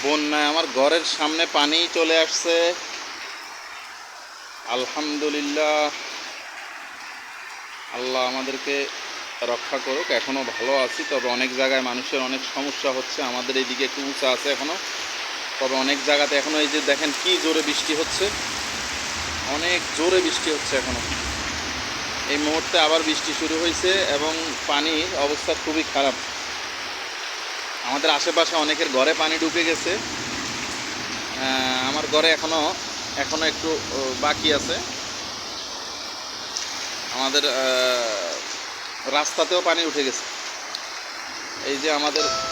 বন্যায় আমার ঘরের সামনে পানি চলে আসছে। আলহামদুলিল্লাহ, আল্লাহ আমাদেরকে রক্ষা করুক। এখনও ভালো আছি, তবে অনেক জায়গায় মানুষের অনেক সমস্যা হচ্ছে। আমাদের এইদিকে একটু উঁচা আছে এখনও, তবে অনেক জায়গাতে এখনও এই যে দেখেন কি জোরে বৃষ্টি হচ্ছে, অনেক জোরে বৃষ্টি হচ্ছে এখনও। এই মুহূর্তে আবার বৃষ্টি শুরু হয়েছে এবং পানির অবস্থা খুবই খারাপ। আমাদের আশেপাশে অনেকের ঘরে পানি ঢুকে গেছে। আমার ঘরে এখনও একটু বাকি আছে। আমাদের রাস্তাতেও পানি উঠে গেছে। এই যে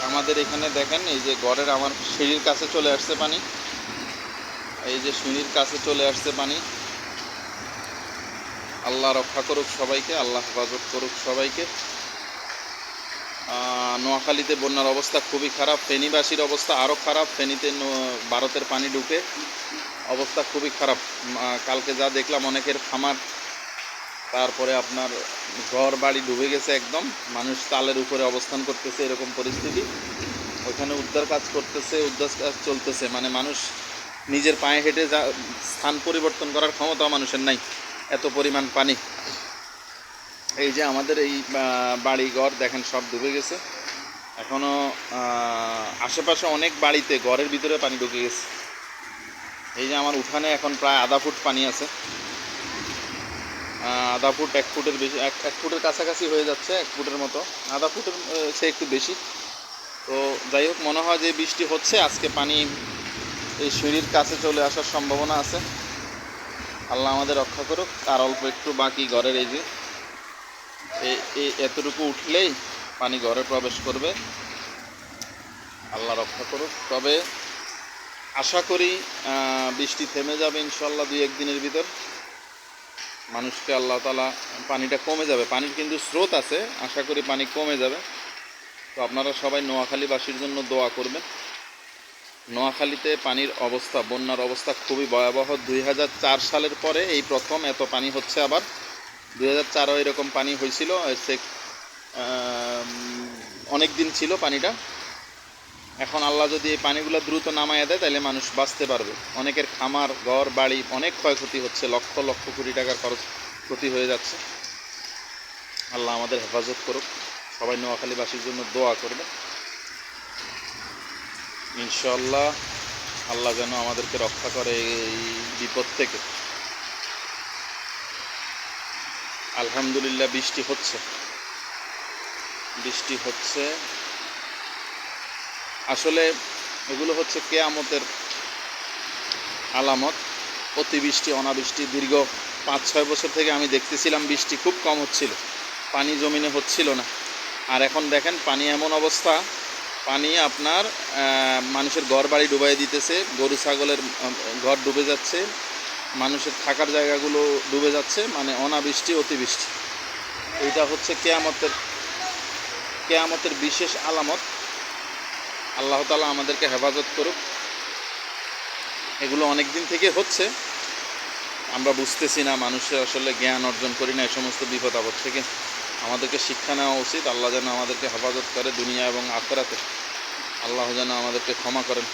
আমাদের এখানে দেখেন, এই যে ঘরের আমার সিঁড়ির কাছে চলে আসছে পানি। এই যে সিঁড়ির কাছে চলে আসছে পানি। আল্লাহ রক্ষা করুক সবাইকে, আল্লাহ হেফাজত করুক সবাইকে। নোয়াখালীতে বন্যার অবস্থা খুবই খারাপ। ফেনীবাসীর অবস্থা আরও খারাপ। ফেনীতে ভারতের পানি ঢুকে অবস্থা খুবই খারাপ। কালকে যা দেখলাম, অনেকের খামার, তারপরে আপনার ঘর বাড়ি ডুবে গেছে একদম। মানুষ তালের উপরে অবস্থান করতেছে, এরকম পরিস্থিতি। ওখানে উদ্ধার কাজ করতেছে, উদ্ধার কাজ চলতেছে। মানে মানুষ নিজের পায়ে হেঁটে স্থান পরিবর্তন করার ক্ষমতা মানুষের নাই, এত পরিমাণ পানি। এই যে আমাদের এই বাড়ি ঘর দেখেন সব ডুবে গেছে। এখনও আশেপাশে অনেক বাড়িতে ঘরের ভিতরে পানি ঢুকে গেছে। এই যে আমার উঠানে এখন প্রায় আধা ফুট পানি আছে। আধা ফুট, 1 ফুটের বেশি, এক ফুটের কাছাকাছি হয়ে যাচ্ছে, 1 ফুটের মতো। আধা ফুটের সে একটু বেশি। তো যাই হোক, মনে হয় যে বৃষ্টি হচ্ছে আজকে, পানি এই সিঁড়ির কাছে চলে আসার সম্ভাবনা আছে। আল্লাহ আমাদের রক্ষা করুক। আর অল্প একটু বাকি ঘরের, এই যে এতটুকু উঠলেই পানি ঘরে প্রবেশ করবে। আল্লাহ রক্ষা করুক। তবে আশা করি বৃষ্টি থেমে যাবে ইনশাল্লাহ 2-1 দিনের ভিতর। মানুষকে আল্লাহ তাআলা, পানিটা কমে যাবে। পানির কিন্তু স্রোত আছে, আশা করি পানি কমে যাবে। তো আপনারা সবাই নোয়াখালীবাসীর জন্য দোয়া করবেন। নোয়াখালীতে পানির অবস্থা, বন্যার অবস্থা খুবই ভয়াবহ। 2004 সালের পরে এই প্রথম এত পানি হচ্ছে। আবার 2004-ও এরকম পানি হয়েছিল। সে অনেক দিন ছিল পানিটা। এখন আল্লাহ যদি এই পানিগুলো দ্রুত নামাইয়া দেয়, তাহলে মানুষ বাঁচতে পারবে। অনেকের খামার, ঘর বাড়ি অনেক ক্ষয়ক্ষতি হচ্ছে, লক্ষ লক্ষ কোটি টাকার ক্ষতি হয়ে যাচ্ছে। আল্লাহ আমাদের হেফাজত করুক। সবাই নোয়াখালীবাসীর জন্য দোয়া করবে ইনশাআল্লাহ। আল্লাহ যেন আমাদেরকে রক্ষা করে এই বিপদ থেকে। আলহামদুলিল্লাহ, বৃষ্টি হচ্ছে, বৃষ্টি হচ্ছে। আসলে এগুলো হচ্ছে কিয়ামতের আলামত। অতিবৃষ্টি, অনাবৃষ্টি দীর্ঘ 5-6 বছর থেকে আমি দেখতেছিলাম বৃষ্টি খুব কম হচ্ছিল, পানি জমিনে হচ্ছিল না। আর এখন দেখেন পানি এমন অবস্থা, পানি আপনার মানুষের ঘর বাড়ি ডুবাই দিতেছে, গরু ছাগলের ঘর ডুবে যাচ্ছে, মানুষের থাকার জায়গাগুলো ডুবে যাচ্ছে। মানে অনাবৃষ্টি, অতিবৃষ্টি। এইটা হচ্ছে কেয়ামতের বিশেষ আলামত। আল্লাহ তাআলা আমাদেরকে হেফাজত করুক। এগুলো অনেক দিন থেকে হচ্ছে, আমরা বুঝতেছি না, মানুষের আসলে জ্ঞান অর্জন করি না। এই সমস্ত বিপদ আপদ থেকে আমাদেরকে শিক্ষা নেওয়া উচিত। আল্লাহ যেন আমাদেরকে হেফাজত করে দুনিয়া এবং আখিরাতে। আল্লাহ যেন আমাদেরকে ক্ষমা করেন।